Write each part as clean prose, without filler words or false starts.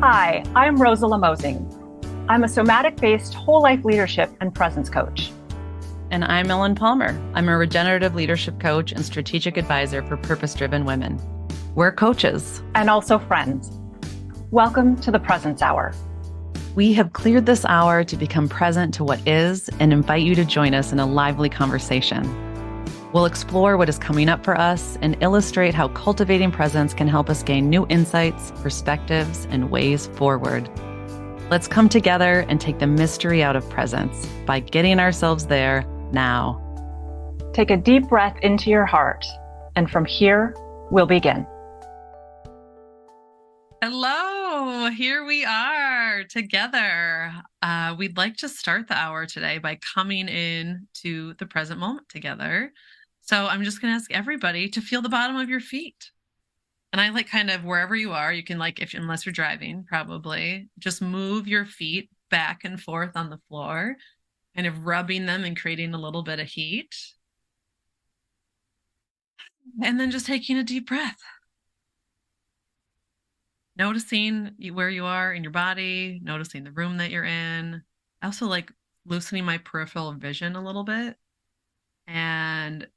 Hi, I'm Rosa Lamosing. I'm a somatic-based whole life leadership and presence coach. And I'm Ellen Palmer. I'm a regenerative leadership coach and strategic advisor for purpose-driven women. We're coaches. And also friends. Welcome to the Presence Hour. We have cleared this hour to become present to what is and invite you to join us in a lively conversation. We'll explore what is coming up for us and illustrate how cultivating presence can help us gain new insights, perspectives, and ways forward. Let's come together and take the mystery out of presence by getting ourselves there now. Take a deep breath into your heart, and from here, we'll begin. Hello, here we are together. We'd like to start the hour today by coming in to the present moment together. So I'm just going to ask everybody to feel the bottom of your feet. And I like kind of wherever you are, you can unless you're driving, probably just move your feet back and forth on the floor, kind of rubbing them and creating a little bit of heat. And then just taking a deep breath. Noticing where you are in your body, noticing the room that you're in. I also like loosening my peripheral vision a little bit. And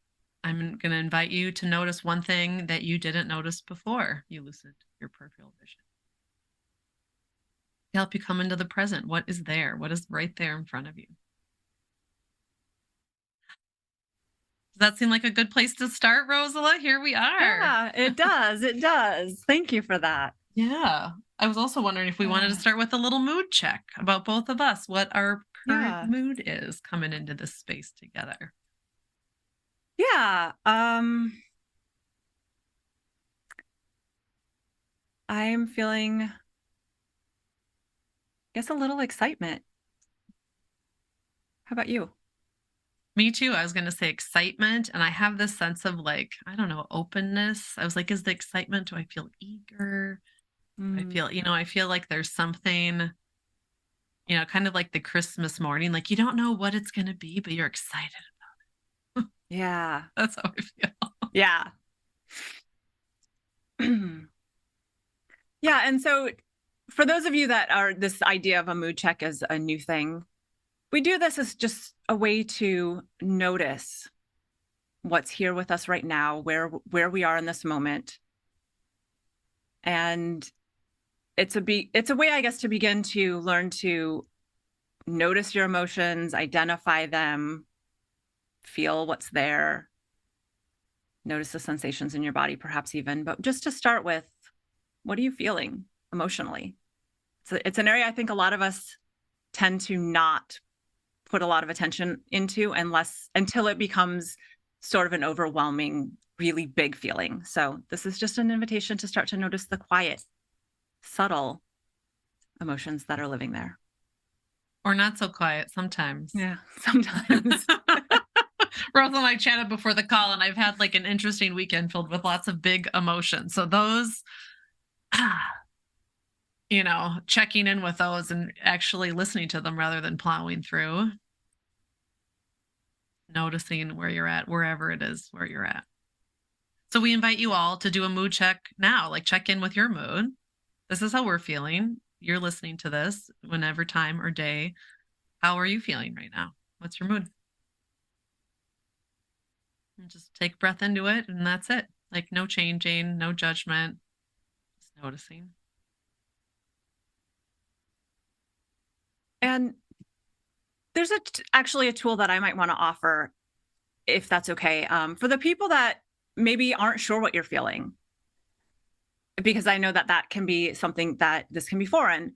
I'm going to invite you to notice one thing that you didn't notice before you loosened your peripheral vision. To help you come into the present. What is there? What is right there in front of you? Does that seem like a good place to start, Rosala? Here we are. Yeah, it does. It does. Thank you for that. Yeah. I was also wondering if we wanted to start with a little mood check about both of us, what our current mood is coming into this space together. Yeah. I'm feeling, I guess, a little excitement. How about you? Me too. I was going to say excitement. And I have this sense of openness. I was like, is the excitement, do I feel eager? I feel like there's something, kind of like the Christmas morning, like you don't know what it's going to be, but you're excited about it. Yeah. That's how I feel. Yeah. Yeah. And so for those of you that are, this idea of a mood check is a new thing, we do this as just a way to notice what's here with us right now, where we are in this moment. And it's a way, I guess, to begin to learn to notice your emotions, identify them, feel what's there, notice the sensations in your body, perhaps even, but just to start with, what are you feeling emotionally? So it's an area I think a lot of us tend to not put a lot of attention into until it becomes sort of an overwhelming, really big feeling. So this is just an invitation to start to notice the quiet, subtle emotions that are living there. Or not so quiet sometimes. Yeah, sometimes. Rosal and I chatted before the call, and I've had an interesting weekend filled with lots of big emotions. So those, checking in with those and actually listening to them rather than plowing through. Noticing where you're at, wherever it is where you're at. So we invite you all to do a mood check now, check in with your mood. This is how we're feeling. You're listening to this whenever time or day. How are you feeling right now? What's your mood? And just take a breath into it, and that's it. No changing, no judgment, just noticing. And there's actually a tool that I might want to offer, if that's okay, for the people that maybe aren't sure what you're feeling, because I know that can be something that this can be foreign.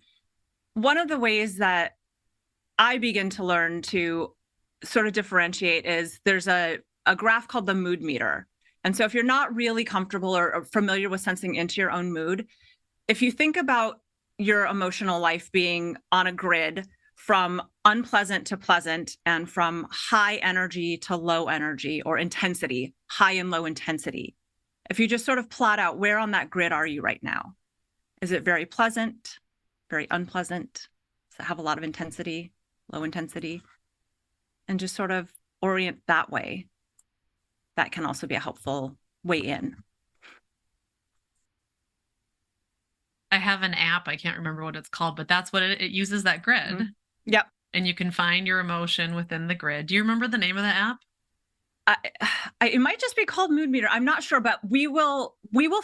One of the ways that I begin to learn to sort of differentiate is there's a graph called the mood meter. And so if you're not really comfortable or familiar with sensing into your own mood, if you think about your emotional life being on a grid from unpleasant to pleasant and from high energy to low energy or intensity, high and low intensity. If you just sort of plot out where on that grid are you right now? Is it very pleasant, very unpleasant? Does it have a lot of intensity, low intensity? And just sort of orient that way. That can also be a helpful way in. I have an app, I can't remember what it's called, but that's what it uses, that grid, Yep. and you can find your emotion within the grid. Do you remember the name of the app? I, it might just be called Mood Meter. I'm not sure, but we will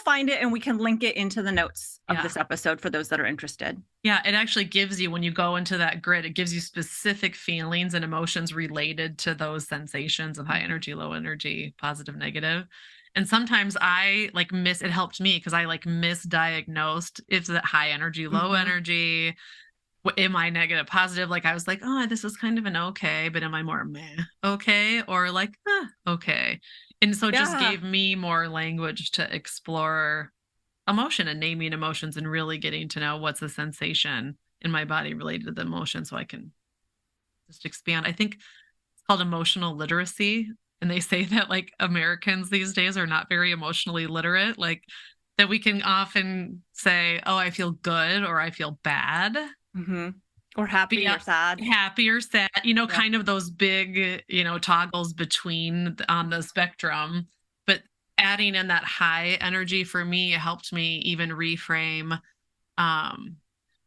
find it and we can link it into the notes of Yeah. this episode for those that are interested. Yeah, it actually gives you, when you go into that grid, it gives you specific feelings and emotions related to those sensations of high energy, low energy, positive, negative. And sometimes I like it helped me because I like misdiagnosed if that high energy, low Mhm. energy. Am I negative, positive? Like I was like, oh, this is kind of an okay, but am I more meh okay or like okay? And so it just Yeah. gave me more language to explore emotion and naming emotions and really getting to know what's the sensation in my body related to the emotion so I can just expand. I think it's called emotional literacy. And they say that like Americans these days are not very emotionally literate, like that we can often say, oh, I feel good or I feel bad. Hmm. Or happy Yeah, or sad. happy or sad, Yeah. kind of those big, toggles between on the spectrum. But adding in that high energy for me helped me even reframe um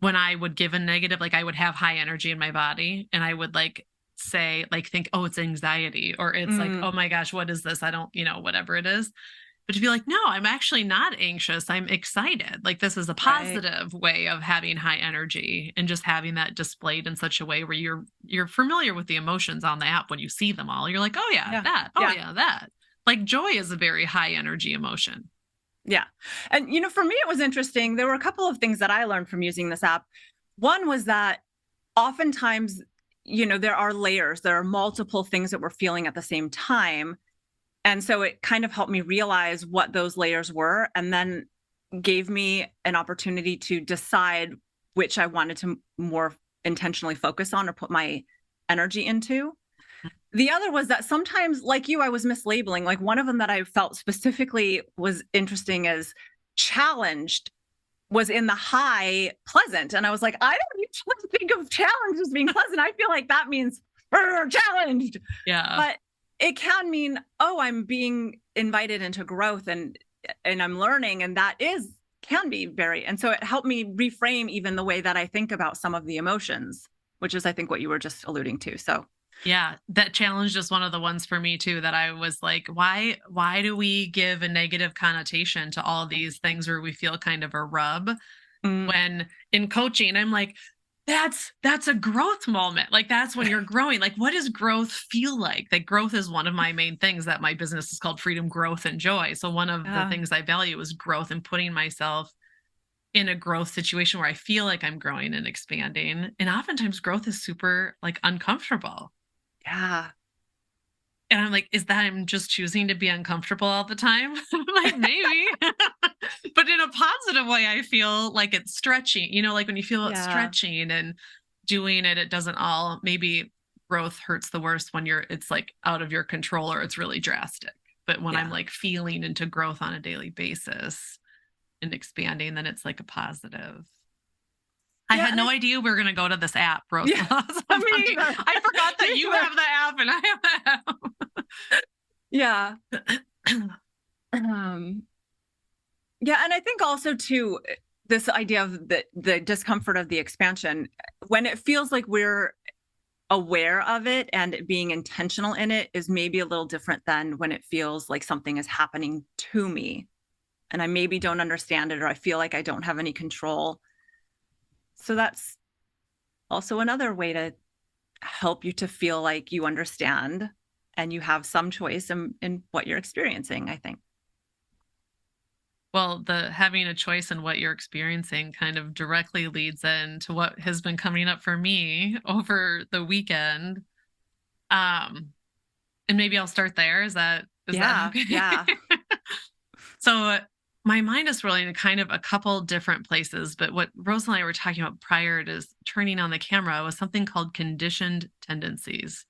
when I would give a negative, like I would have high energy in my body and I would like say, like think, oh, it's anxiety or it's like, Mm, oh my gosh, what is this? I don't, whatever it is. But to be like, no, I'm actually not anxious. I'm excited. Like this is a right. positive way of having high energy and just having that displayed in such a way where you're familiar with the emotions on the app when you see them all. You're like, oh yeah, Yeah. that. Oh Yeah. yeah, that. Like joy is a very high energy emotion. Yeah. And, for me, it was interesting. There were a couple of things that I learned from using this app. One was that oftentimes, there are layers, there are multiple things that we're feeling at the same time. And so it kind of helped me realize what those layers were and then gave me an opportunity to decide which I wanted to more intentionally focus on or put my energy into. The other was that sometimes, like you, I was mislabeling. Like one of them that I felt specifically was interesting as challenged was in the high pleasant. And I was like, I don't usually think of challenge as being pleasant. I feel like that means challenged. Yeah. But it can mean, oh, I'm being invited into growth and I'm learning. And that can be very, and so it helped me reframe even the way that I think about some of the emotions, which is I think what you were just alluding to. So Yeah, that challenge is one of the ones for me too that I was like, why do we give a negative connotation to all these things where we feel kind of a rub? mm, When in coaching, I'm like, that's a growth moment. Like that's when you're growing. Like what does growth feel like? That growth is one of my main things that my business is called Freedom, Growth, and Joy. So one of the things I value is growth and putting myself in a growth situation where I feel like I'm growing and expanding. And oftentimes growth is super like uncomfortable. yeah. And I'm like, is that I'm just choosing to be uncomfortable all the time? Like maybe. But in a positive way, I feel like it's stretching. Like when you feel it Yeah. stretching and doing it, it doesn't all maybe growth hurts the worst when it's like out of your control or it's really drastic. But when I'm Yeah. like feeling into growth on a daily basis and expanding, then it's like a positive. I Yeah. had no idea we were going to go to this app, Rose. Yeah. Me either. I forgot that Me you either. have the app and I have the app. Yeah. Um, yeah. And I think also too, this idea of the discomfort of the expansion, when it feels like we're aware of it and being intentional in it is maybe a little different than when it feels like something is happening to me and I maybe don't understand it or I feel like I don't have any control. So that's also another way to help you to feel like you understand and you have some choice in what you're experiencing, I think. Well, the having a choice in what you're experiencing kind of directly leads into what has been coming up for me over the weekend. Um, and maybe I'll start there. Is that Yeah. okay? Yeah. So my mind is rolling in kind of a couple different places, but what Rose and I were talking about prior to turning on the camera was something called conditioned tendencies,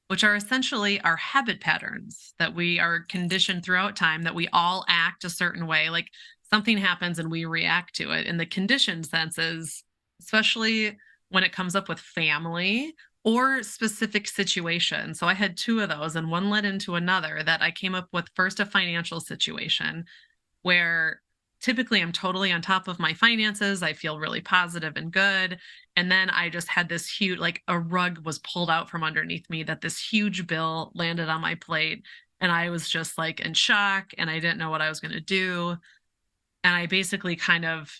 which are essentially our habit patterns that we are conditioned throughout time, that we all act a certain way. Like something happens and we react to it. And the conditioned sense is, especially when it comes up with family or specific situations. So I had two of those, and one led into another that I came up with. First, a financial situation where typically I'm totally on top of my finances. I feel really positive and good. And then I just had this huge, like a rug was pulled out from underneath me, that this huge bill landed on my plate. And I was just like in shock, and I didn't know what I was going to do. And I basically kind of,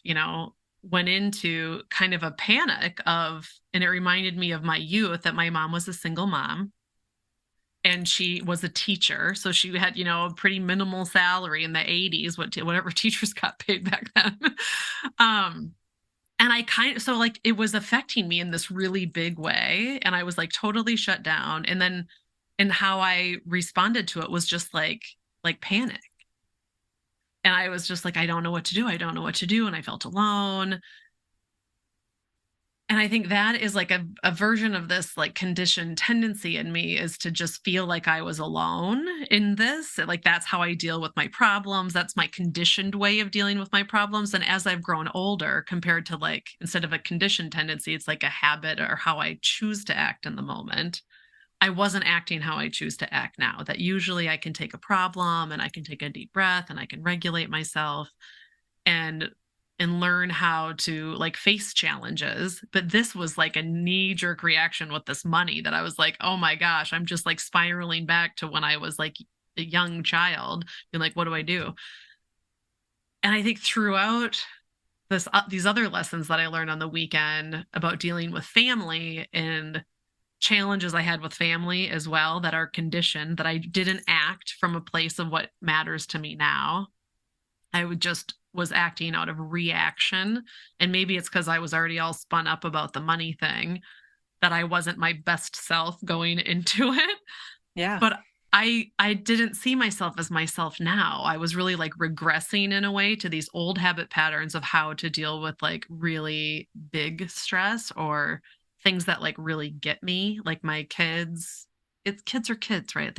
went into kind of a panic and it reminded me of my youth, that my mom was a single mom and she was a teacher. So she had, a pretty minimal salary in the 80s, whatever teachers got paid back then. And so like it was affecting me in this really big way. And I was like totally shut down. And how I responded to it was just like panic. And I was just like, I don't know what to do. I don't know what to do. And I felt alone. And I think that is like a version of this like conditioned tendency in me, is to just feel like I was alone in this. Like that's how I deal with my problems. That's my conditioned way of dealing with my problems. And as I've grown older, compared to like, instead of a conditioned tendency, it's like a habit or how I choose to act in the moment. I wasn't acting how I choose to act now. That usually I can take a problem and I can take a deep breath and I can regulate myself and learn how to like face challenges. But this was like a knee-jerk reaction with this money, that I was like, oh my gosh, I'm just like spiraling back to when I was like a young child, being like, what do I do? And I think throughout these other lessons that I learned on the weekend about dealing with family and challenges I had with family as well, that are conditioned, that I didn't act from a place of what matters to me now. I was acting out of reaction. And maybe it's because I was already all spun up about the money thing, that I wasn't my best self going into it. Yeah. But I didn't see myself as myself now. I was really like regressing in a way to these old habit patterns of how to deal with like really big stress, or things that like really get me, like my kids. Kids are kids, right?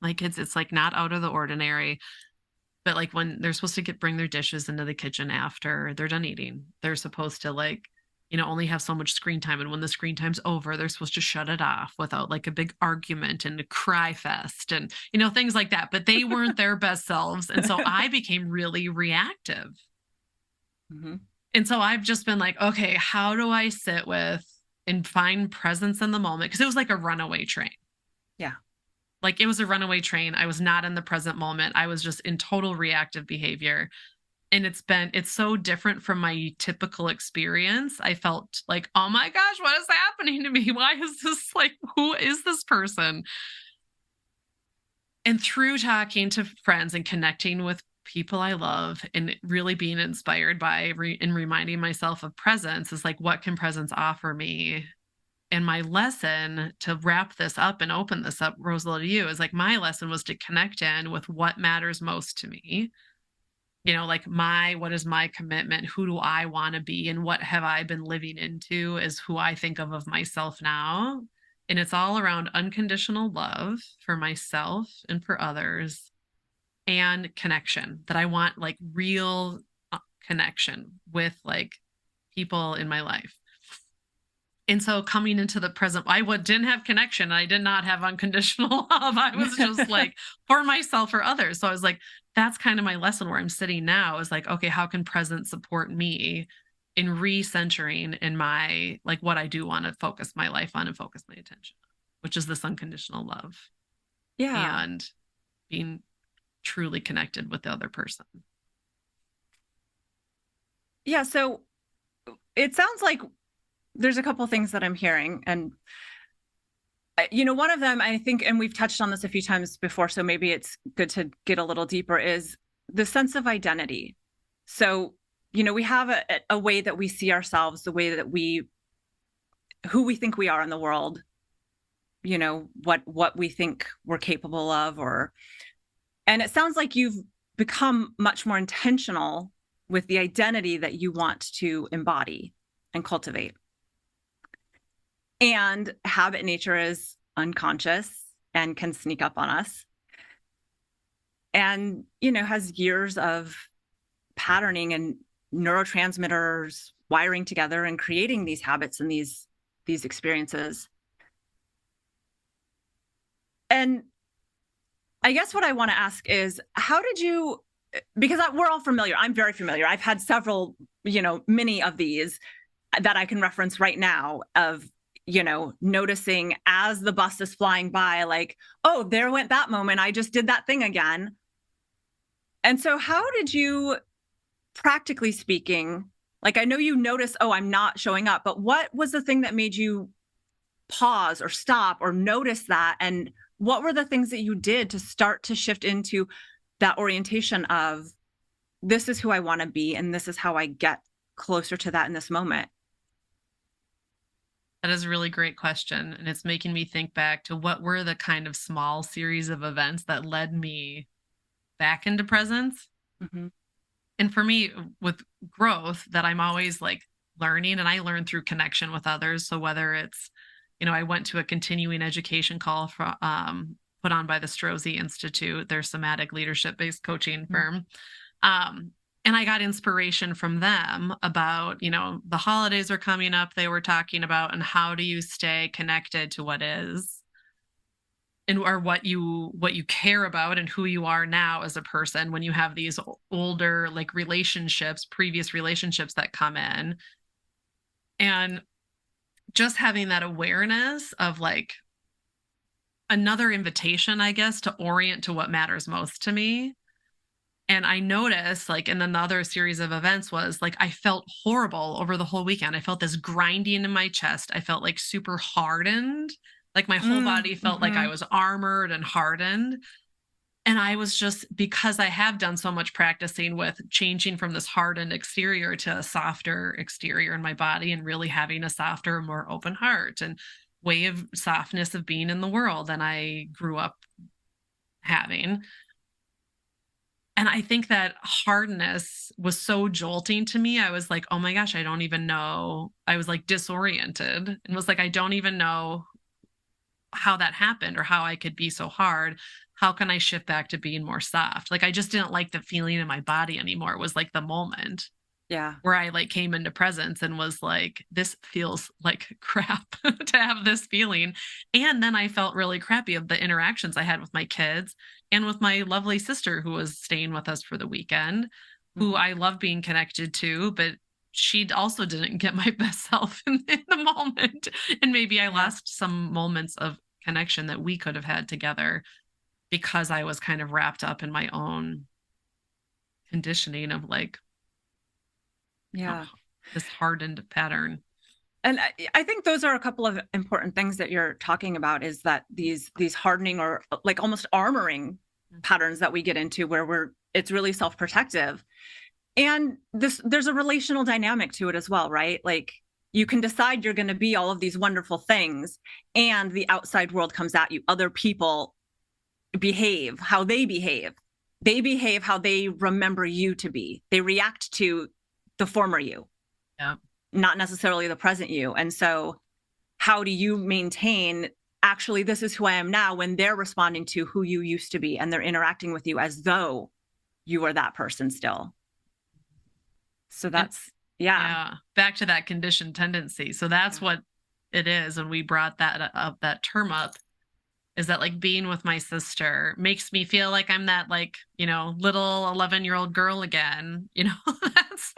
My kids, it's like not out of the ordinary. But like when they're supposed to bring their dishes into the kitchen after they're done eating, they're supposed to like, only have so much screen time. And when the screen time's over, they're supposed to shut it off without like a big argument and a cry fest and, things like that. But they weren't their best selves. And so I became really reactive. Mm-hmm. And so I've just been like, okay, how do I sit with and find presence in the moment? Because it was like a runaway train. Yeah. Like it was a runaway train. I was not in the present moment. I was just in total reactive behavior. And it's so different from my typical experience. I felt like, oh my gosh, what is happening to me? Why is this like, who is this person? And through talking to friends and connecting with people I love and really being inspired by and reminding myself of presence, is like, what can presence offer me? And my lesson, to wrap this up and open this up, Rosala, to you, is like, my lesson was to connect in with what matters most to me. Like what is my commitment? Who do I want to be? And what have I been living into is who I think of myself now. And it's all around unconditional love for myself and for others, and connection, that I want like real connection with like people in my life. And so coming into the present, I didn't have connection. I did not have unconditional love. I was just like for myself or others. So I was like, that's kind of my lesson where I'm sitting now, is like, okay, how can presence support me in recentering in my, like what I do want to focus my life on and focus my attention on, which is this unconditional love. Yeah. And being truly connected with the other person. Yeah. So it sounds like there's a couple of things that I'm hearing. And, one of them, I think, and we've touched on this a few times before, so maybe it's good to get a little deeper, is the sense of identity. So, we have a way that we see ourselves, the way that who we think we are in the world, what we think we're capable of, and it sounds like you've become much more intentional with the identity that you want to embody and cultivate. And habit nature is unconscious and can sneak up on us. And, has years of patterning and neurotransmitters wiring together and creating these habits and these experiences. And I guess what I want to ask is, how did you, because we're all familiar. I'm very familiar. I've had several, many of these that I can reference right now of, noticing as the bus is flying by, like, oh, there went that moment. I just did that thing again. And so how did you, practically speaking, like, I know you notice, oh, I'm not showing up, but what was the thing that made you pause or stop or notice that? And what were the things that you did to start to shift into that orientation of, this is who I want to be, and this is how I get closer to that in this moment? That is a really great question. And it's making me think back to what were the kind of small series of events that led me back into presence. Mm-hmm. And for me, with growth, that I'm always like learning, and I learn through connection with others. So whether it's, I went to a continuing education call put on by the Strozzi Institute, their somatic leadership based coaching firm. And I got inspiration from them about, the holidays are coming up, they were talking about, and how do you stay connected to what is, and or what you care about and who you are now as a person when you have these older like previous relationships that come in. And just having that awareness of like another invitation, I guess, to orient to what matters most to me. And I noticed, like, in another series of events was like, I felt horrible over the whole weekend. I felt this grinding in my chest. I felt like super hardened. Like my whole body felt like I was armored and hardened. And I was just, because I have done so much practicing with changing from this hardened exterior to a softer exterior in my body, and really having a softer, more open heart and way of softness of being in the world than I grew up having. And I think that hardness was so jolting to me. I was like, oh my gosh, I don't even know. I was like disoriented and was like, I don't even know how that happened or how I could be so hard. How can I shift back to being more soft? Like, I just didn't like the feeling in my body anymore. It was like the moment where I like came into presence and was like, this feels like crap to have this feeling. And then I felt really crappy of the interactions I had with my kids and with my lovely sister who was staying with us for the weekend, who I love being connected to, but she also didn't get my best self in the moment. And maybe I lost some moments of connection that we could have had together because I was kind of wrapped up in my own conditioning of like, this hardened pattern. And I think those are a couple of important things that you're talking about, is that these hardening or like almost armoring patterns that we get into where it's really self-protective. And there's a relational dynamic to it as well, right? Like, you can decide you're going to be all of these wonderful things, and the outside world comes at you. Other people behave how they behave. They behave how they remember you to be. They react to the former you, not necessarily the present you. And so how do you maintain, actually, this is who I am now, when they're responding to who you used to be and they're interacting with you as though you are that person still? So that's, back to that conditioned tendency. So that's what it is. And we brought that term up, is that like being with my sister makes me feel like I'm that like, little 11-year-old girl again, that's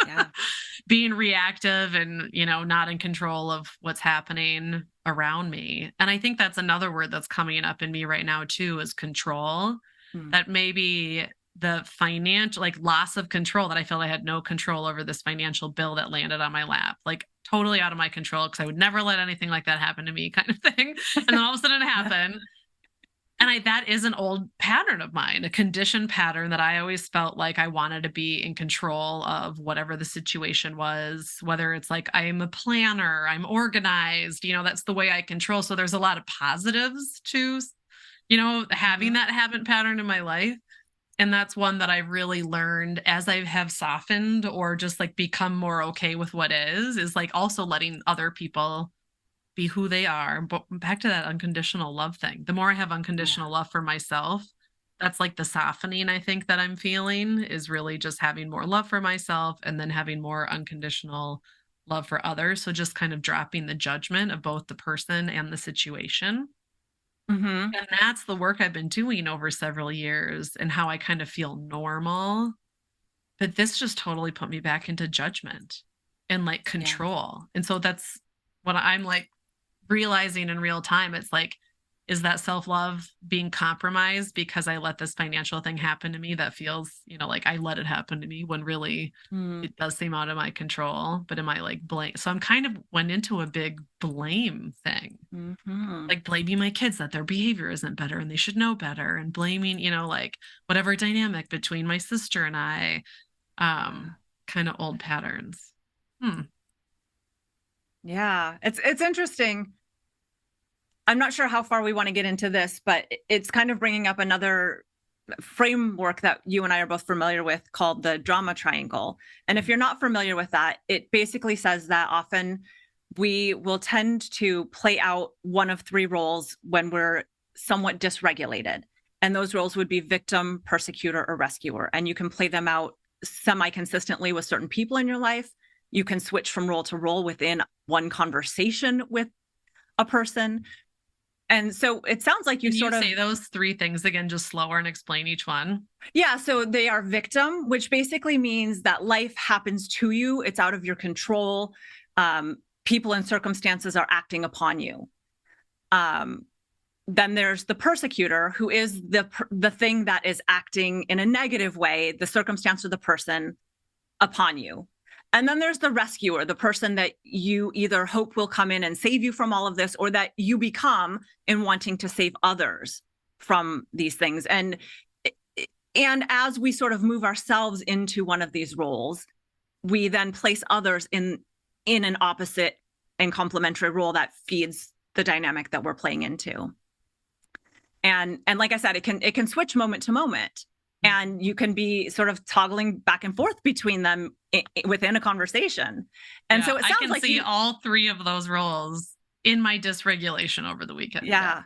being reactive and, not in control of what's happening around me. And I think that's another word that's coming up in me right now too, is control. That maybe the financial, like loss of control, that I felt I had no control over this financial bill that landed on my lap, like totally out of my control, because I would never let anything like that happen to me, kind of thing. And then all of a sudden it happened. And that is an old pattern of mine, a conditioned pattern that I always felt like I wanted to be in control of whatever the situation was, whether it's like I'm a planner, I'm organized, that's the way I control. So there's a lot of positives to, having that habit pattern in my life. And that's one that I've really learned as I have softened or just like become more okay with what is like also letting other people be who they are. But back to that unconditional love thing. The more I have unconditional love for myself, that's like the softening I think that I'm feeling, is really just having more love for myself and then having more unconditional love for others. So just kind of dropping the judgment of both the person and the situation. And that's the work I've been doing over several years, and how I kind of feel normal But this just totally put me back into judgment and like control. And so that's what I'm like realizing in real time. It's like, is that self-love being compromised because I let this financial thing happen to me that feels, like I let it happen to me when really it does seem out of my control? But am I like blame? So I'm kind of went into a big blame thing, like blaming my kids that their behavior isn't better and they should know better, and blaming, like whatever dynamic between my sister and I, kind of old patterns. Yeah, it's interesting. I'm not sure how far we want to get into this, but it's kind of bringing up another framework that you and I are both familiar with called the drama triangle. And if you're not familiar with that, it basically says that often we will tend to play out one of three roles when we're somewhat dysregulated. And those roles would be victim, persecutor, or rescuer. And you can play them out semi-consistently with certain people in your life. You can switch from role to role within one conversation with a person. And so it sounds like you sort of say those three things again, just slower, and explain each one. Yeah. So they are victim, which basically means that life happens to you. It's out of your control. People and circumstances are acting upon you. Then there's the persecutor, who is the thing that is acting in a negative way, the circumstance or the person, upon you. And then there's the rescuer, the person that you either hope will come in and save you from all of this, or that you become in wanting to save others from these things. And as we sort of move ourselves into one of these roles, we then place others in an opposite and complementary role that feeds the dynamic that we're playing into. And like I said, it can switch moment to moment. And you can be sort of toggling back and forth between them within a conversation. And so it sounds I can see all three of those roles in my dysregulation over the weekend. Yeah.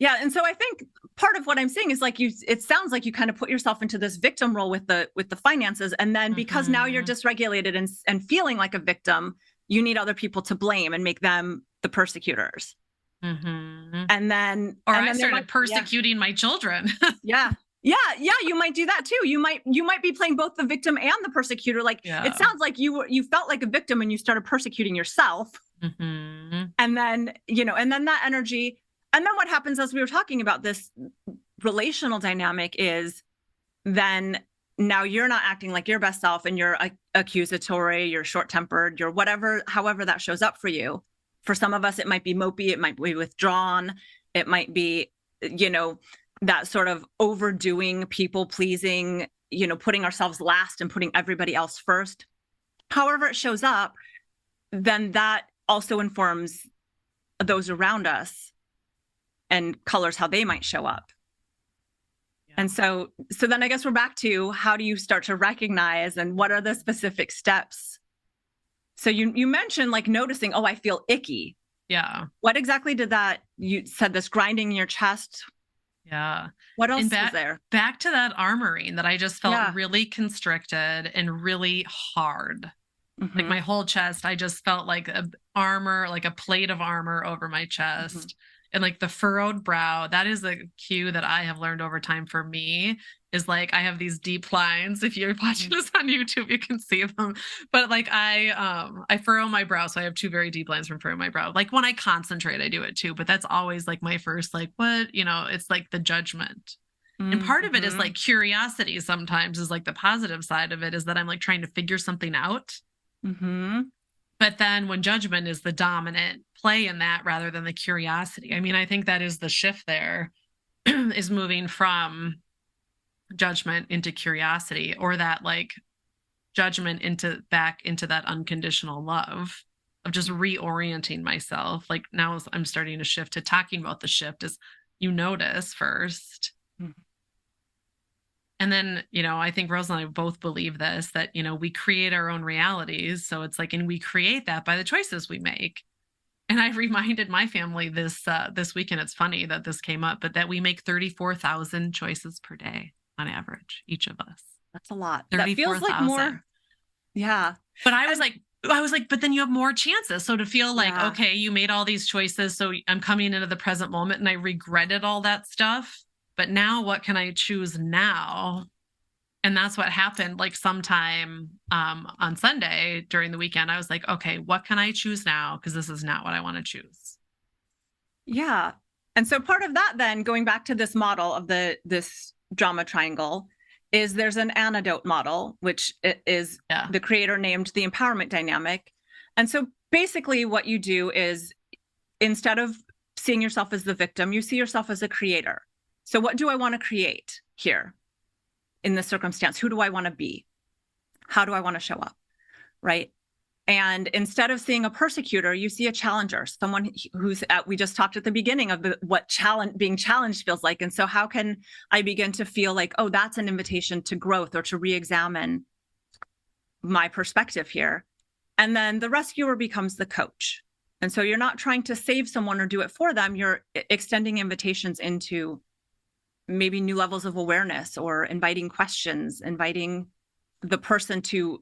And so I think part of what I'm saying is like it sounds like you kind of put yourself into this victim role with the finances. And then because now you're dysregulated and feeling like a victim, you need other people to blame and make them the persecutors. And then, I started persecuting my children. Yeah, you might do that too. You might be playing both the victim and the persecutor. Like it sounds like you felt like a victim and you started persecuting yourself. And then, and then that energy, and then what happens, as we were talking about this relational dynamic, is then now you're not acting like your best self, and you're accusatory, you're short-tempered, you're whatever, however that shows up for you. For some of us, it might be mopey, it might be withdrawn, it might be, that sort of overdoing, people pleasing, putting ourselves last and putting everybody else first. However it shows up, then that also informs those around us and colors how they might show up. And so then I guess we're back to, how do you start to recognize, and what are the specific steps? So you mentioned like noticing, I feel icky. Yeah. What exactly did that, you said this grinding in your chest? Yeah. What else is there? Back to that armoring that I just felt really constricted and really hard. Like my whole chest, I just felt like a plate of armor over my chest. And like the furrowed brow, that is a cue that I have learned over time for me, is like I have these deep lines. If you're watching this on YouTube, you can see them. But like I furrow my brow. So I have two very deep lines from furrowing my brow. Like when I concentrate, I do it too. But that's always like my first, like, what, it's like the judgment. And part of it is like curiosity sometimes, is like the positive side of it, is that I'm like trying to figure something out. But then when judgment is the dominant play in that rather than the curiosity, I mean, I think that is the shift there, is moving from judgment into curiosity, or that like judgment back into that unconditional love of just reorienting myself. Like now I'm starting to shift to talking about the shift as you notice first. And then, I think Rose and I both believe this, that, we create our own realities. So it's like, and we create that by the choices we make. And I reminded my family this weekend, it's funny that this came up, but that we make 34,000 choices per day on average, each of us. That's a lot. That feels like more. Yeah. But I was like, but then you have more chances. So to feel like, okay, you made all these choices, so I'm coming into the present moment and I regretted all that stuff. But now what can I choose now? And that's what happened like sometime on Sunday during the weekend. I was like, okay, what can I choose now? Because this is not what I want to choose. Yeah. And so part of that then, going back to this model of this drama triangle, is there's an antidote model, which is the creator named the empowerment dynamic. And so basically what you do is, instead of seeing yourself as the victim, you see yourself as a creator. So what do I want to create here in this circumstance? Who do I want to be? How do I want to show up? Right. And instead of seeing a persecutor, you see a challenger, someone who's we just talked at the beginning of what being challenged feels like. And so how can I begin to feel like, oh, that's an invitation to growth or to re-examine my perspective here? And then the rescuer becomes the coach. And so you're not trying to save someone or do it for them. You're extending invitations into maybe new levels of awareness, or inviting questions, inviting the person to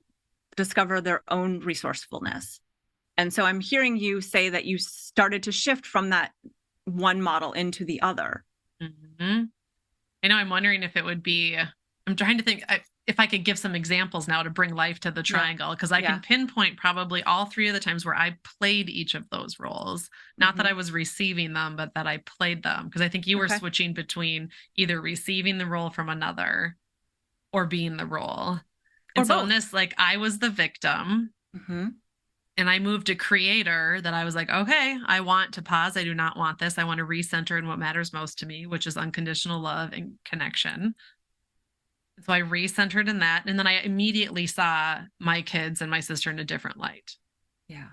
discover their own resourcefulness. And so I'm hearing you say that you started to shift from that one model into the other. Mm-hmm. I know, I'm wondering if it would be, I'm trying to think if I could give some examples now to bring life to the triangle, because I can pinpoint probably all three of the times where I played each of those roles. Not that I was receiving them, but that I played them. Because I think you were switching between either receiving the role from another or being the role. And so in this, like, I was the victim, and I moved to creator, that I was like, okay, I want to pause. I do not want this. I want to recenter in what matters most to me, which is unconditional love and connection. So I recentered in that. And then I immediately saw my kids and my sister in a different light. Yeah.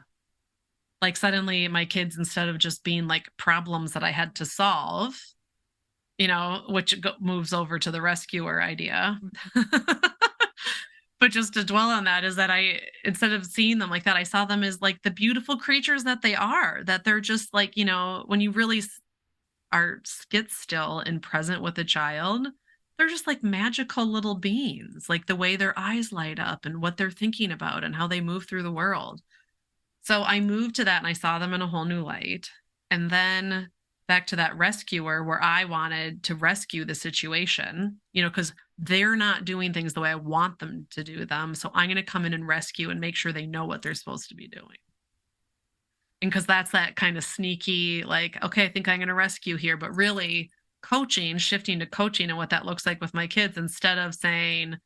Like suddenly my kids, instead of just being like problems that I had to solve, you know, which moves over to the rescuer idea. But just to dwell on that, is that I, instead of seeing them like that, I saw them as like the beautiful creatures that they are, that they're just like, you know, when you really are sit still and present with a child, they're just like magical little beings, like the way their eyes light up and what they're thinking about and how they move through the world. So I moved to that and I saw them in a whole new light. And then back to that rescuer, where I wanted to rescue the situation, you know, because they're not doing things the way I want them to do them. So I'm going to come in and rescue and make sure they know what they're supposed to be doing. And because that's that kind of sneaky, like, okay, I think I'm going to rescue here, but really coaching, shifting to coaching and what that looks like with my kids, instead of saying,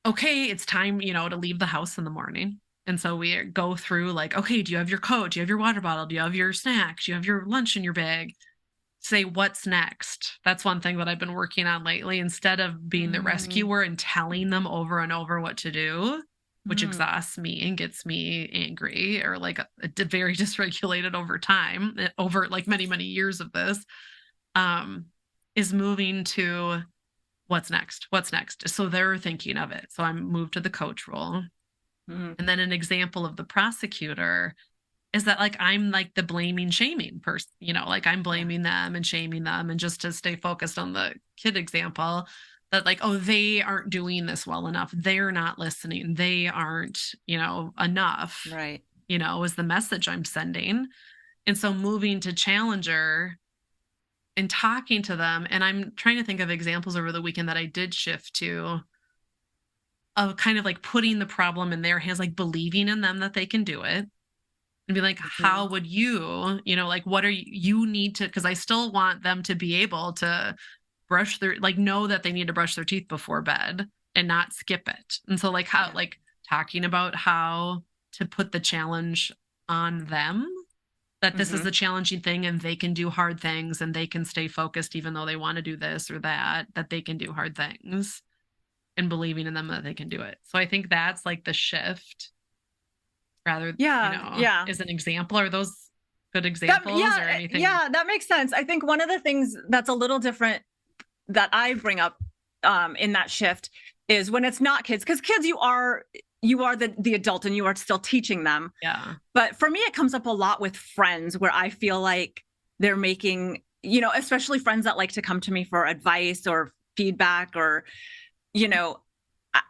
okay, it's time, you know, to leave the house in the morning. And so we go through like, okay, do you have your coat? Do you have your water bottle? Do you have your snacks? Do you have your lunch in your bag? Say, what's next? That's one thing that I've been working on lately. Instead of being the rescuer and telling them over and over what to do, which exhausts me and gets me angry, or like very dysregulated over time, over like many, many years of this, is moving to what's next? What's next? So they're thinking of it. So I'm moved to the coach role. And then an example of the prosecutor is that like, I'm like the blaming, shaming person, you know, like I'm blaming them and shaming them. And just to stay focused on the kid example, that like, oh, they aren't doing this well enough. They're not listening. They aren't, you know, enough, Right. You know, is the message I'm sending. And so moving to challenger and talking to them. And I'm trying to think of examples over the weekend that I did shift to, of kind of like putting the problem in their hands, like believing in them that they can do it, and be like, how would you know, like, what are you need to, because I still want them to be able to brush their, like, know that they need to brush their teeth before bed and not skip it. And so like how, like talking about how to put the challenge on them, that this is a challenging thing and they can do hard things and they can stay focused even though they want to do this or that they can do hard things, and believing in them that they can do it. So I think that's like the shift, rather, you know, as an example. Are those good examples or anything? Yeah, that makes sense. I think one of the things that's a little different that I bring up in that shift is when it's not kids, because kids, you are the adult and you are still teaching them. Yeah. But for me, it comes up a lot with friends where I feel like they're making, you know, especially friends that like to come to me for advice or feedback, or, you know,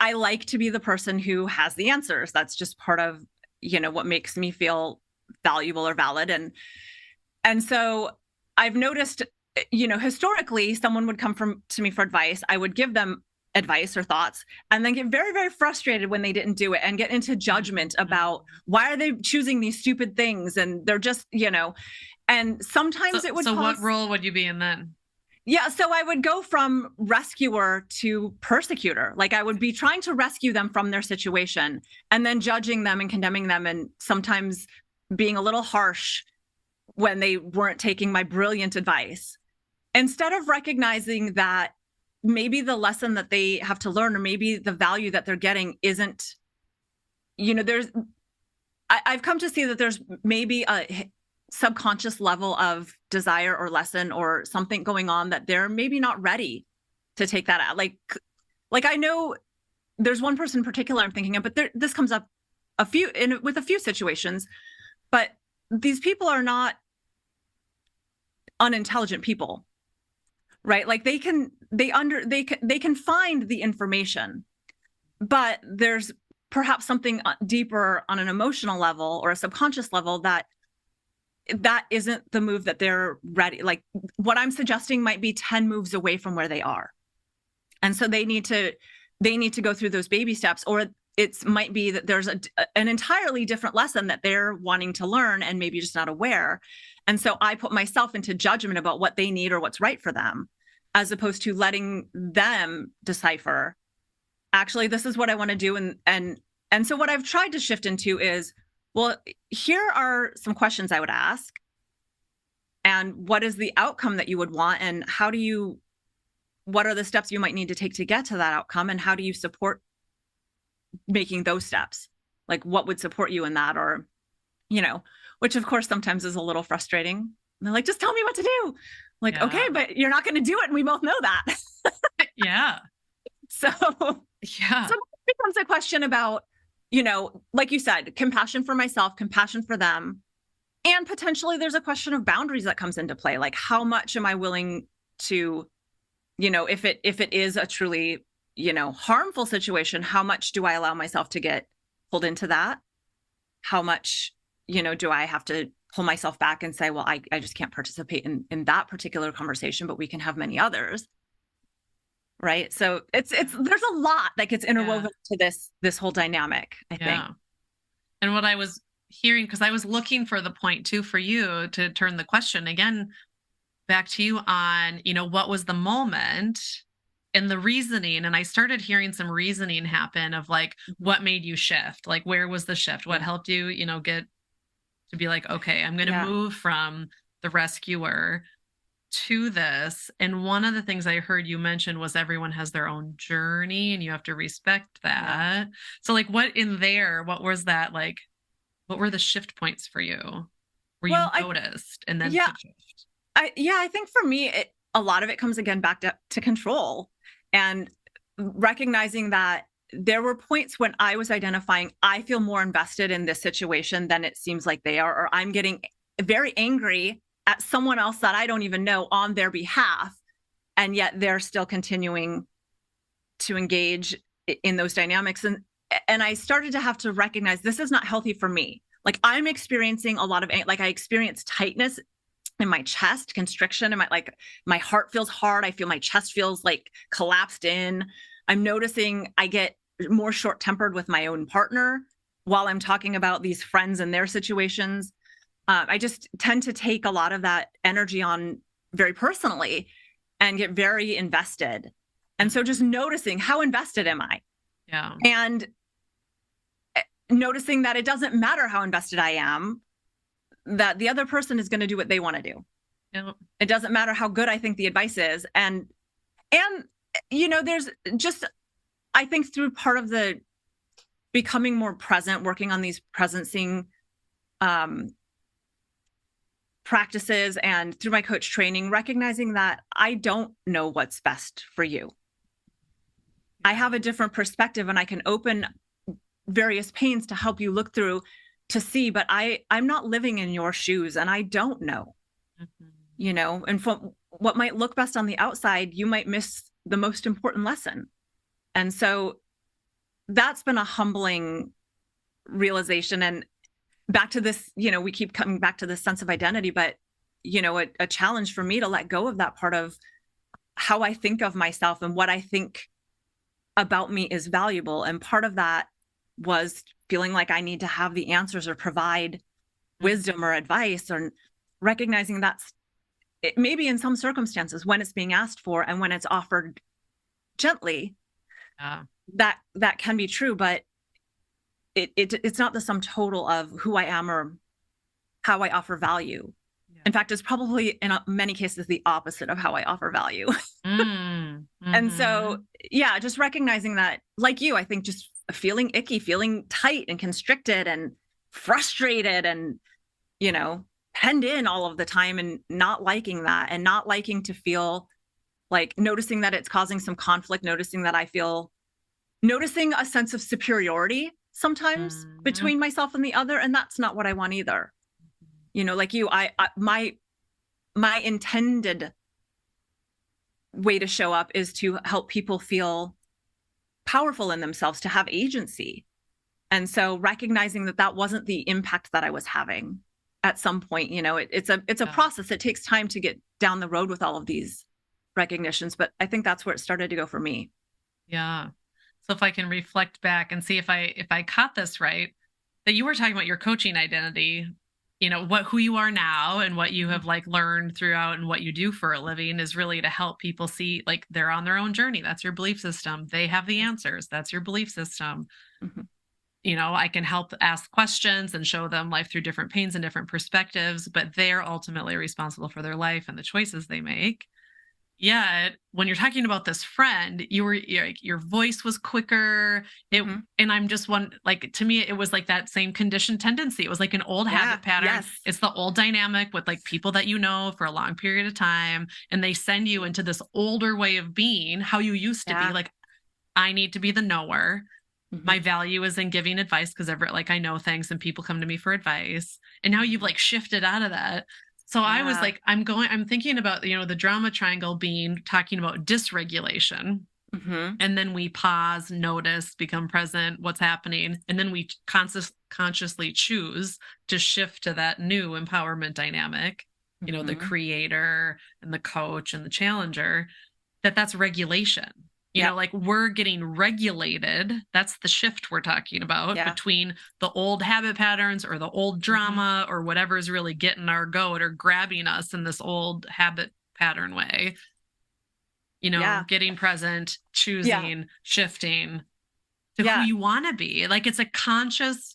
I like to be the person who has the answers. That's just part of, you know, what makes me feel valuable or valid. And so I've noticed, you know, historically, someone would come to me for advice. I would give them advice or thoughts, and then get very, very frustrated when they didn't do it and get into judgment about why are they choosing these stupid things, and they're just, and sometimes it would So cause, what role would you be in then? yeah, so I would go from rescuer to persecutor. Like I would be trying to rescue them from their situation and then judging them and condemning them, and sometimes being a little harsh when they weren't taking my brilliant advice, instead of recognizing that maybe the lesson that they have to learn, or maybe the value that they're getting isn't, I've come to see that there's maybe a subconscious level of desire or lesson or something going on that they're maybe not ready to take that out. Like I know there's one person in particular I'm thinking of, but this comes up with a few situations, but these people are not unintelligent people, right? Like they can find the information, but there's perhaps something deeper on an emotional level or a subconscious level that isn't the move that they're ready. Like what I'm suggesting might be 10 moves away from where they are. And so they need to go through those baby steps, or it might be that there's an entirely different lesson that they're wanting to learn and maybe just not aware. And so I put myself into judgment about what they need or what's right for them, as opposed to letting them decipher, actually, this is what I want to do. And so what I've tried to shift into is, well, here are some questions I would ask, and what is the outcome that you would want, and what are the steps you might need to take to get to that outcome, and how do you support making those steps? Like what would support you in that? Or, which of course sometimes is a little frustrating. And they're like, just tell me what to do. Like, yeah. Okay, but you're not going to do it. And we both know that. Yeah. So it becomes a question about, like you said, compassion for myself, compassion for them. And potentially there's a question of boundaries that comes into play. Like how much am I willing to, if it is a truly, harmful situation, how much do I allow myself to get pulled into that? How much, do I have to pull myself back and say, well, I just can't participate in that particular conversation, but we can have many others. Right. So there's a lot that gets interwoven to this whole dynamic, I think. And what I was hearing, because I was looking for the point too, for you to turn the question again back to you on, what was the moment and the reasoning. And I started hearing some reasoning happen of like, what made you shift? Like, where was the shift? What helped you, get to be like, okay, I'm going to move from the rescuer to this. And one of the things I heard you mention was everyone has their own journey and you have to respect that. So like what was that like, what were the shift points for you where you noticed and then to shift? I think for me, a lot of it comes again back to control, and recognizing that there were points when I was identifying, I feel more invested in this situation than it seems like they are, or I'm getting very angry at someone else that I don't even know on their behalf. And yet they're still continuing to engage in those dynamics. And I started to have to recognize this is not healthy for me. Like I'm experiencing a lot of, I experience tightness in my chest, constriction, and my heart feels hard. I feel my chest feels like collapsed in. I'm noticing I get more short-tempered with my own partner while I'm talking about these friends and their situations. I just tend to take a lot of that energy on very personally and get very invested. And so just noticing how invested am I? Yeah. And noticing that it doesn't matter how invested I am, that the other person is going to do what they want to do. Yeah. It doesn't matter how good I think the advice is. And there's just, I think through part of the becoming more present, working on these presencing practices and through my coach training, recognizing that I don't know what's best for you. I have a different perspective and I can open various pains to help you look through to see, but I'm not living in your shoes and I don't know, and from what might look best on the outside, you might miss the most important lesson. And so that's been a humbling realization. And back to this, we keep coming back to this sense of identity, but, a challenge for me to let go of that part of how I think of myself and what I think about me is valuable. And part of that was feeling like I need to have the answers or provide wisdom or advice, or recognizing that's it, maybe in some circumstances when it's being asked for and when it's offered gently, Yeah. that can be true, but it's not the sum total of who I am or how I offer value. Yeah. In fact, it's probably in many cases the opposite of how I offer value. And so, yeah, just recognizing that, like you, I think just feeling icky, feeling tight and constricted and frustrated and, penned in all of the time, and not liking that, and not liking to feel like, noticing that it's causing some conflict, noticing a sense of superiority sometimes between myself and the other. And that's not what I want either. Like you, my intended way to show up is to help people feel powerful in themselves, to have agency. And so recognizing that wasn't the impact that I was having at some point, it's a process. It takes time to get down the road with all of these recognitions, but I think that's where it started to go for me. Yeah. So if I can reflect back and see if I caught this right, that you were talking about your coaching identity, who you are now and what you have like learned throughout and what you do for a living is really to help people see like they're on their own journey. That's your belief system. They have the answers. That's your belief system. Mm-hmm. I can help ask questions and show them life through different pains and different perspectives, but they're ultimately responsible for their life and the choices they make. Yeah, when you're talking about this friend, your voice was quicker. And I'm just to me, it was like that same conditioned tendency. It was like an old habit pattern. Yes. It's the old dynamic with like people that for a long period of time, and they send you into this older way of being, how you used to be. Like, I need to be the knower. My value is in giving advice because I know things and people come to me for advice. And now you've like shifted out of that. So I was like, I'm thinking about, the drama triangle talking about dysregulation. And then we pause, notice, become present, what's happening. And then we consciously choose to shift to that new empowerment dynamic, the creator and the coach and the challenger, that's regulation. Like we're getting regulated. That's the shift we're talking about between the old habit patterns or the old drama or whatever is really getting our goat or grabbing us in this old habit pattern way. Getting present, choosing, shifting to who you want to be. Like it's a conscious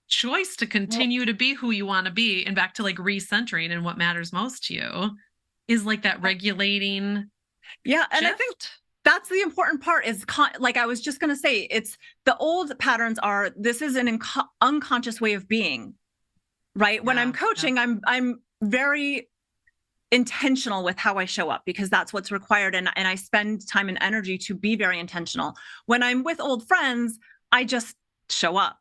choice to continue to be who you want to be. And back to like recentering and what matters most to you is like that regulating. Yeah. And shift. I think that's the important part is like I was just going to say, it's the old patterns this is an unconscious way of being, right? When I'm coaching, I'm very intentional with how I show up because that's what's required. And I spend time and energy to be very intentional. When I'm with old friends, I just show up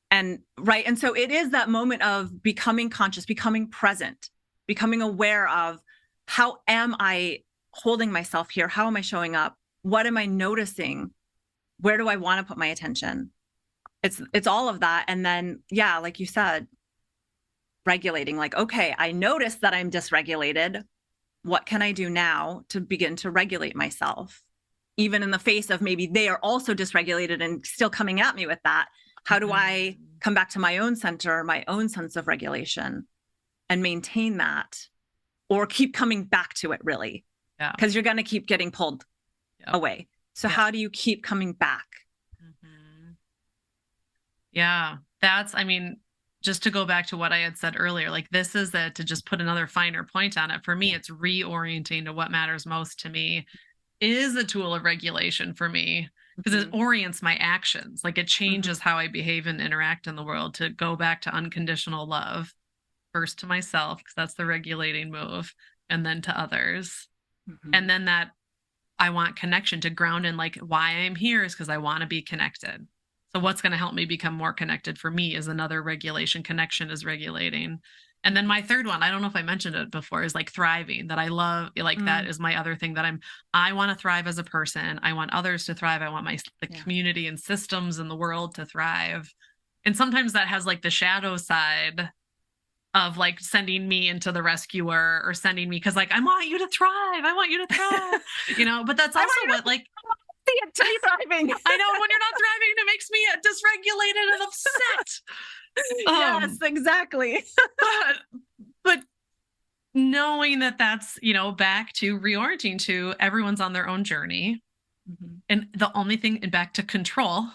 and right. And so it is that moment of becoming conscious, becoming present, becoming aware of how am I holding myself here? How am I showing up? What am I noticing? Where do I want to put my attention? It's all of that. And then, like you said, regulating, like, okay, I noticed that I'm dysregulated. What can I do now to begin to regulate myself? Even in the face of maybe they are also dysregulated and still coming at me with that. How do I come back to my own center, my own sense of regulation and maintain that or keep coming back to it really? Yeah. Because you're going to keep getting pulled away. So how do you keep coming back? Yeah, just to go back to what I had said earlier, like this is it, to just put another finer point on it. For me, it's reorienting to what matters most to me is a tool of regulation for me because it orients my actions. Like it changes how I behave and interact in the world to go back to unconditional love, first to myself, because that's the regulating move, and then to others. And then that I want connection to ground in like why I'm here is because I want to be connected. So what's going to help me become more connected for me is another regulation. Connection is regulating. And then my third one, I don't know if I mentioned it before, is like thriving, that I love. Like that is my other thing that I want to thrive as a person. I want others to thrive. I want the community and systems in the world to thrive. And sometimes that has like the shadow side of like sending me into the rescuer or sending me because like I want you to thrive. I want you to thrive, but that's also what like thriving. I know when you're not thriving, it makes me dysregulated and upset. Yes, exactly. But knowing that that's, back to reorienting to everyone's on their own journey. And the only thing, and back to control,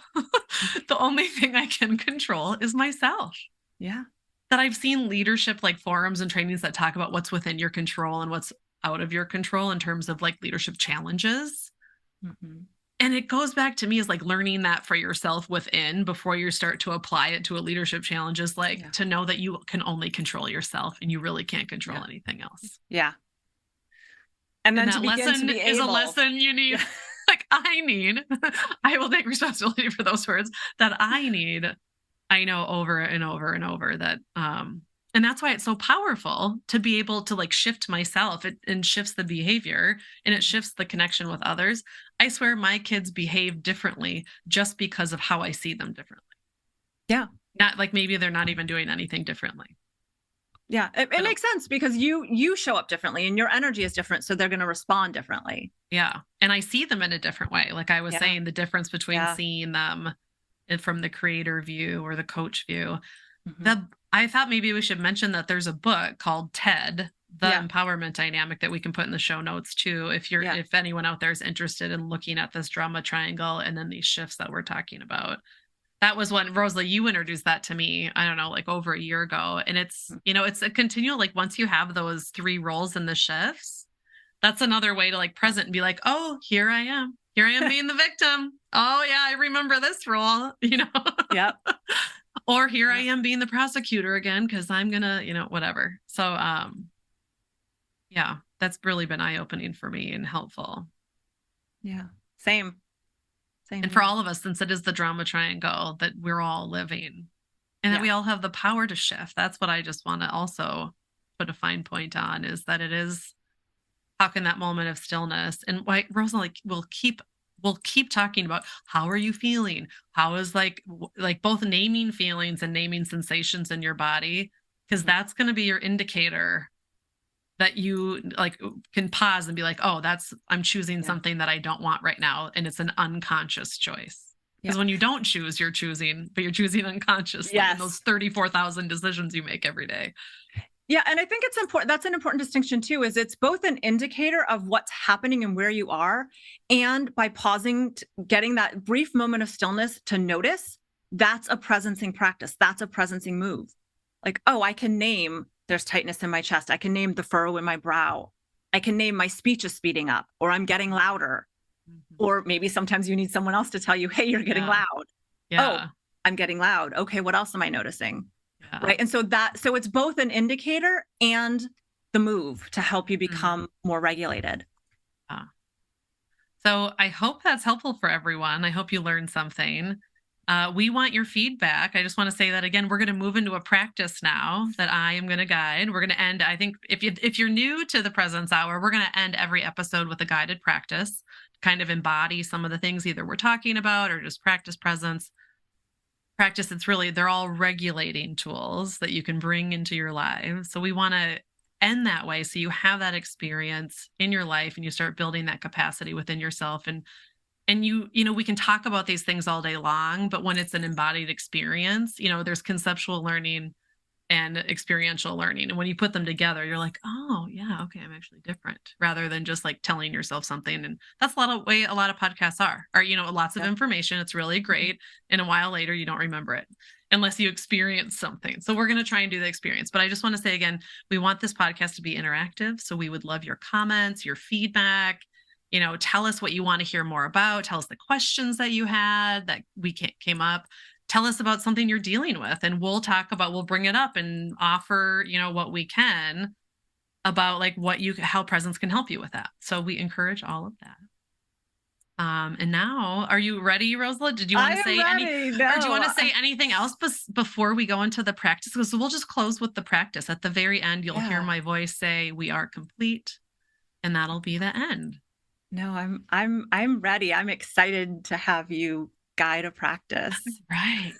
the only thing I can control is myself. Yeah. That I've seen leadership like forums and trainings that talk about what's within your control and what's out of your control in terms of like leadership challenges. And it goes back to me as like learning that for yourself within before you start to apply it to a leadership challenge is like to know that you can only control yourself and you really can't control anything else. Yeah. And then that lesson is a lesson you need. Like I will take responsibility for those words that I know over and over and over that, and that's why it's so powerful to be able to like shift myself. And shifts the behavior and it shifts the connection with others. I swear my kids behave differently just because of how I see them differently. Yeah. Not like maybe they're not even doing anything differently. Yeah. It makes sense because you show up differently and your energy is different. So they're going to respond differently. Yeah. And I see them in a different way. Like I was saying, the difference between seeing them from the creator view or the coach view. I thought maybe we should mention that there's a book called TED, The Empowerment Dynamic, that we can put in the show notes too. If anyone out there is interested in looking at this drama triangle and then these shifts that we're talking about. That was when Rosalie, you introduced that to me, I don't know, like over a year ago. And it's, it's a continual, like once you have those 3 roles in the shifts, that's another way to like present and be like, oh, here I am being the victim. Oh yeah, I remember this role, Yep. Or here I am being the prosecutor again, because I'm gonna, whatever. So yeah, that's really been eye-opening for me and helpful. Yeah. Same. And for all of us, since it is the drama triangle that we're all living and that we all have the power to shift. That's what I just want to also put a fine point on, is that it is talking that moment of stillness. And like Rosa, we'll keep talking about how are you feeling? How is like both naming feelings and naming sensations in your body, because that's going to be your indicator that you like can pause and be like, oh, I'm choosing something that I don't want right now. And it's an unconscious choice. Because when you don't choose, you're choosing, but you're choosing unconsciously in those 34,000 decisions you make every day. Yeah. And I think it's important. That's an important distinction too, is it's both an indicator of what's happening and where you are. And by pausing, getting that brief moment of stillness to notice, that's a presencing practice. That's a presencing move. Like, oh, I can name there's tightness in my chest. I can name the furrow in my brow. I can name my speech is speeding up, or I'm getting louder. Or maybe sometimes you need someone else to tell you, hey, you're getting loud. Oh, I'm getting loud. Okay, what else am I noticing? Right. And so it's both an indicator and the move to help you become more regulated. So I hope that's helpful for everyone. I hope you learned something. We want your feedback. I just want to say that again, we're going to move into a practice now that I am going to guide. We're going to end, I think if you're new to the Presence Hour, we're going to end every episode with a guided practice, kind of embody some of the things either we're talking about or just practice presence. Practice, they're all regulating tools that you can bring into your life. So we want to end that way so you have that experience in your life and you start building that capacity within yourself. And we can talk about these things all day long, but when it's an embodied experience, there's conceptual learning and experiential learning. And when you put them together, you're like, oh yeah, okay, I'm actually different, rather than just like telling yourself something. And that's a lot of podcasts are lots of information. It's really great. And a while later, you don't remember it unless you experience something. So we're going to try and do the experience. But I just want to say again, we want this podcast to be interactive. So we would love your comments, your feedback. Tell us what you want to hear more about. Tell us the questions that you had that came up. Tell us about something you're dealing with, and we'll bring it up and offer, what we can about like how presence can help you with that. So we encourage all of that. And now, are you ready, Rosala? Did you want to say or do you want to say anything else before we go into the practice? Because we'll just close with the practice. At the very end, you'll hear my voice say, "We are complete," and that'll be the end. No, I'm ready. I'm excited to have you guide a practice. Right.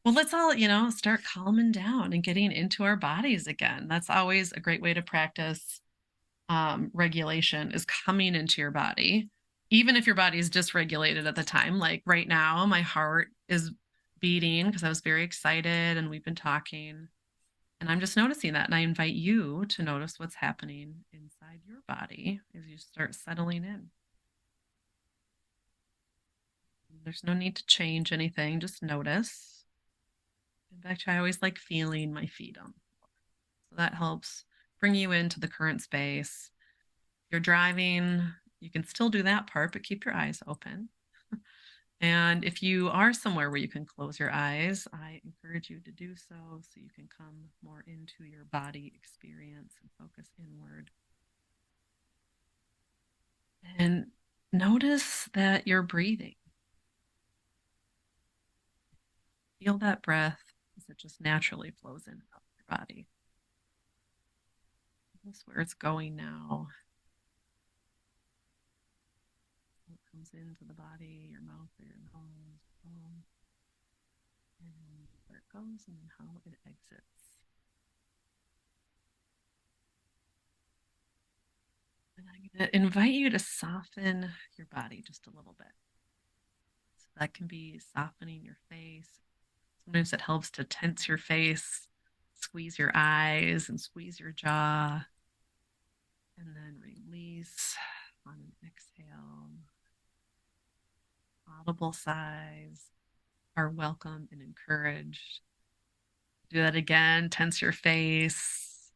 Well, let's all, start calming down and getting into our bodies again. That's always a great way to practice regulation, is coming into your body even if your body is dysregulated at the time, like right now, my heart is beating because I was very excited and we've been talking. And I'm just noticing that. And I invite you to notice what's happening inside your body as you start settling in. There's no need to change anything, just notice. In fact, I always like feeling my feet on the floor. So that helps bring you into the current space. If you're driving, you can still do that part, but keep your eyes open. And if you are somewhere where you can close your eyes, I encourage you to do so so you can come more into your body experience and focus inward. And notice that you're breathing. Feel that breath as it just naturally flows in and out of your body. Notice where it's going now. How it comes into the body, your mouth or your nose, and where it goes and then how it exits. And I'm going to invite you to soften your body just a little bit. So that can be softening your face. Sometimes it helps to tense your face, squeeze your eyes, and squeeze your jaw. And then release on an exhale. Audible sighs are welcome and encouraged. Do that again. Tense your face,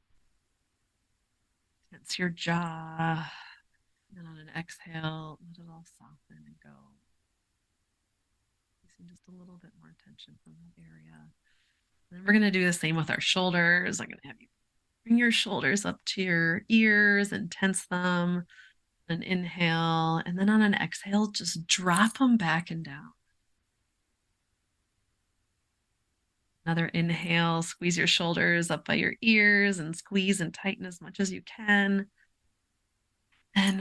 tense your jaw. And on an exhale, let it all soften and go. Releasing just a little bit more tension from that area. And then we're going to do the same with our shoulders. I'm going to have you bring your shoulders up to your ears and tense them. An inhale, and then on an exhale, just drop them back and down. Another inhale, squeeze your shoulders up by your ears and squeeze and tighten as much as you can. And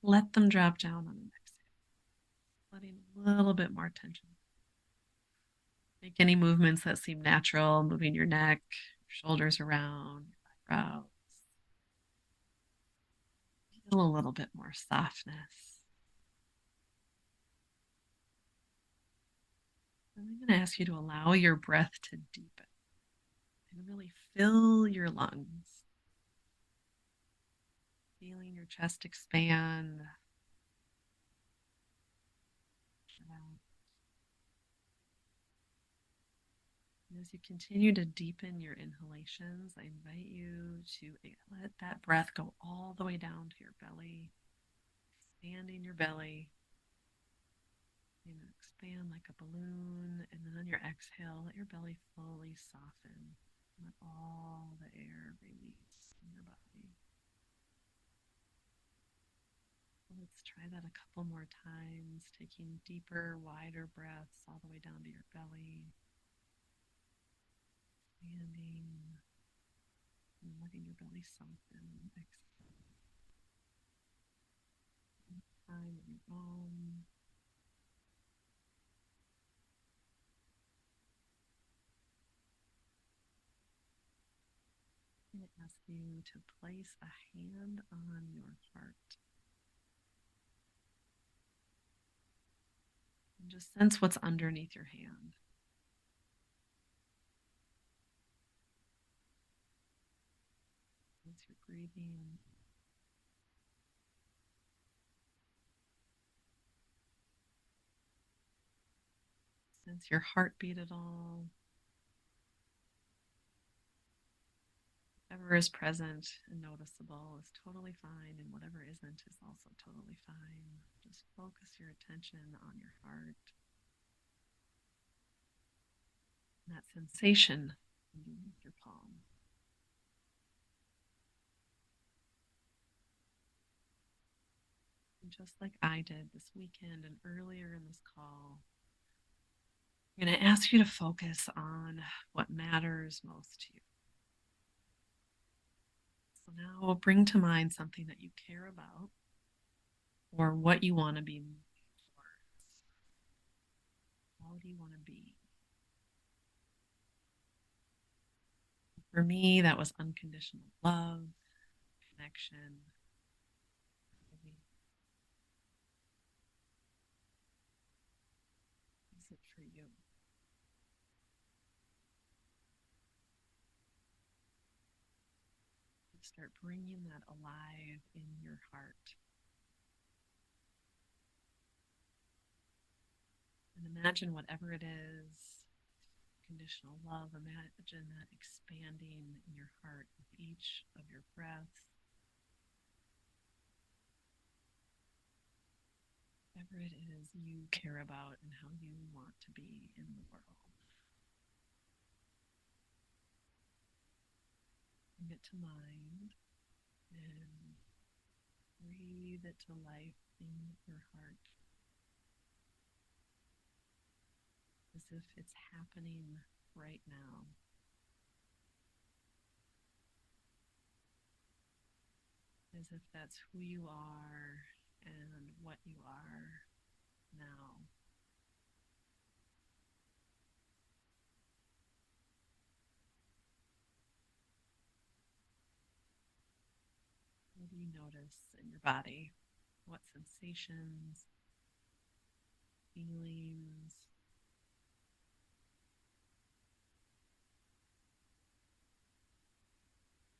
let them drop down on an exhale, letting a little bit more tension. Make any movements that seem natural, moving your neck, your shoulders around, your eyebrows. Feel a little bit more softness. And I'm going to ask you to allow your breath to deepen and really fill your lungs. Feeling your chest expand. And as you continue to deepen your inhalations, I invite you to let that breath go all the way down to your belly, expanding your belly. You know, expand like a balloon, and then on your exhale, let your belly fully soften. Let all the air release in your body. Let's try that a couple more times, taking deeper, wider breaths all the way down to your belly. Expanding and letting your belly soften. Exhale. Time of your own. I'm going to ask you to place a hand on your heart. And just sense what's underneath your hand. As you're breathing. Sense your heartbeat at all. Whatever is present and noticeable is totally fine, and whatever isn't is also totally fine. Just focus your attention on your heart. And that sensation underneath your palm. And just like I did this weekend and earlier in this call, I'm going to ask you to focus on what matters most to you. So now we'll bring to mind something that you care about or what you want to be moving towards. How do you want to be? For me, that was unconditional love, connection, start bringing that alive in your heart. And imagine whatever it is, conditional love, imagine that expanding in your heart with each of your breaths. Whatever it is you care about and how you want to be in the world. Bring it to mind and breathe it to life in your heart. As if it's happening right now. As if that's who you are and what you are now. What do you notice in your body? What sensations, feelings?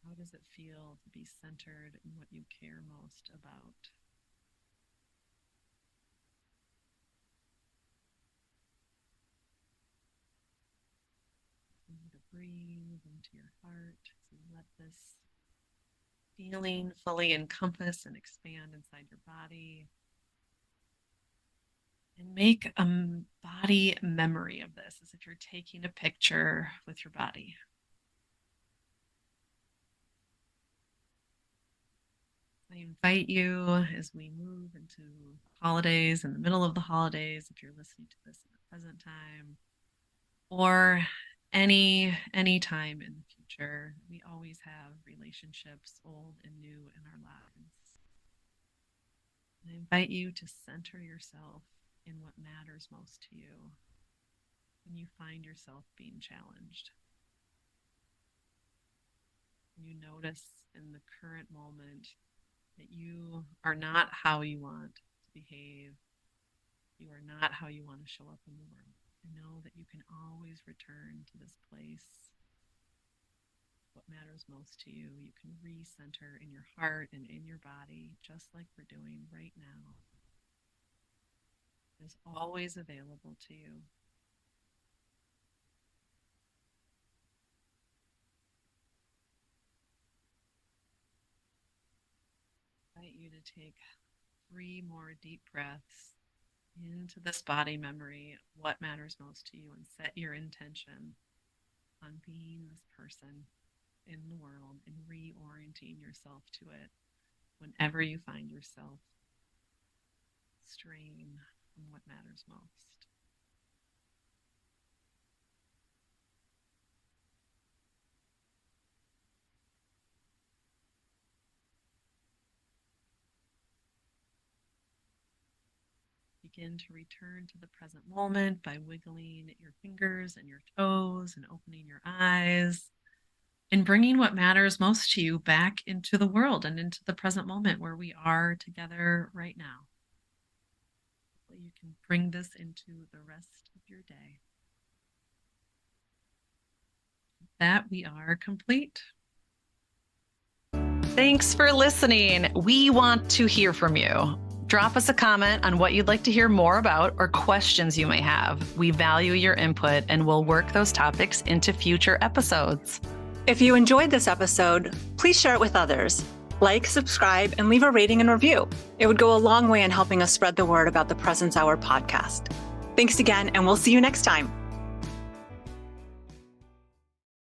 How does it feel to be centered in what you care most about? Continue to breathe into your heart as you let this feeling fully encompass and expand inside your body. And make a body memory of this as if you're taking a picture with your body. I invite you as we move into holidays, in the middle of the holidays, if you're listening to this in the present time, or any time in the future, we always have relationships, old and new, in our lives. And I invite you to center yourself in what matters most to you when you find yourself being challenged. You notice in the current moment that you are not how you want to behave. You are not how you want to show up in the world. And know that you can always return to this place. What matters most to you, you can recenter in your heart and in your body, just like we're doing right now. It is always available to you. I invite you to take 3 more deep breaths into this body memory, what matters most to you, and set your intention on being this person in the world and reorienting yourself to it whenever you find yourself straying from what matters most. Begin to return to the present moment by wiggling your fingers and your toes and opening your eyes and bringing what matters most to you back into the world and into the present moment where we are together right now. So you can bring this into the rest of your day. With that, we are complete. Thanks for listening. We want to hear from you. Drop us a comment on what you'd like to hear more about or questions you may have. We value your input and we'll work those topics into future episodes. If you enjoyed this episode, please share it with others. Like, subscribe, and leave a rating and review. It would go a long way in helping us spread the word about the Presence Hour podcast. Thanks again, and we'll see you next time.